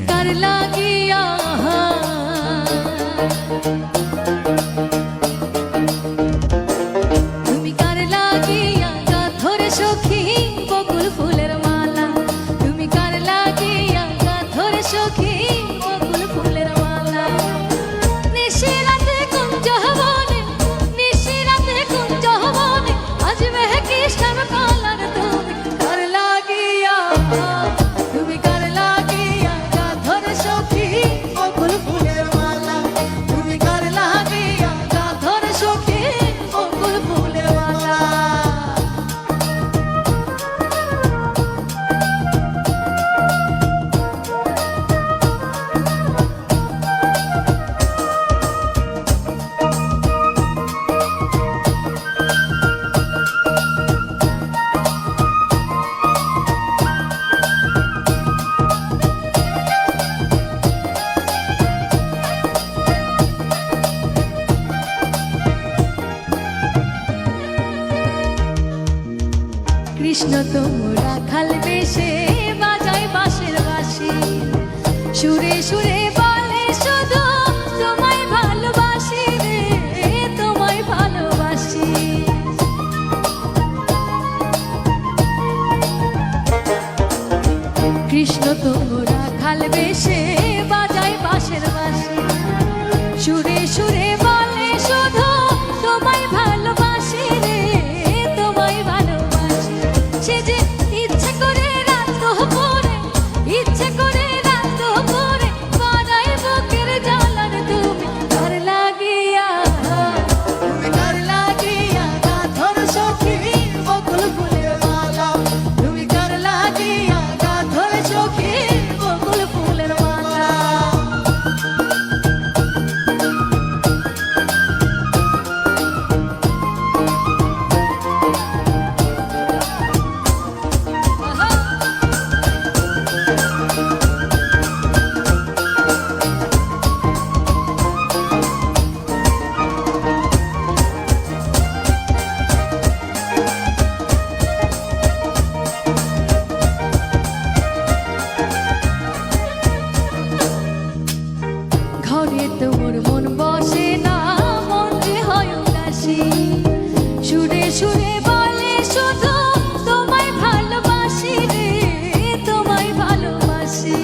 কার লাগিয়া তুমি কার লাগিয়া গাথরে সখী বকুল ফুলের মালা তুমি কার লাগিয়া গাথরে সখী বকুল ফুলের মালা নিশিরাতে কুঞ্জ বনে নিশিরাতে কুঞ্জ বনে আজ মেহকি শ্যাম কালার তুমি কার লাগিয়া তুমি কার লাগিয়া গাথরে সখী বকুল ফুলের মালা তুমি কার লাগিয়া গাথরে সখী বকুল ফুলের মালা কৃষ্ণ তোমরা খাল বেশে বাজায় বাঁশের বাঁশি সুরে সুরে বলে শুধু তোমায় ভালোবাসি রে তোমায় ভালোবাসি কৃষ্ণ তোমরা খাল বেশে বাজায় বাঁশের বাঁশি সুরে সুরে বলে শুধু তোমায় ভালোবাসি রে তোমায় ভালোবাসি সে যে ইচ্ছে করে রাত করে ইচ্ছে করে রাত করে বাড়ায় বুকের জ্বালার তুমি কার লাগিয়া গাথর সখী বকুল ফুলের মালা তুমি কার লাগিয়া গাথর সখী বকুল ফুলের মালা ঘরে তোর মন বসে না মন যে হয় উদাসী সুরে সুরে বলে শুধু তোমায় ভালোবাসি রে তোমায় ভালোবাসি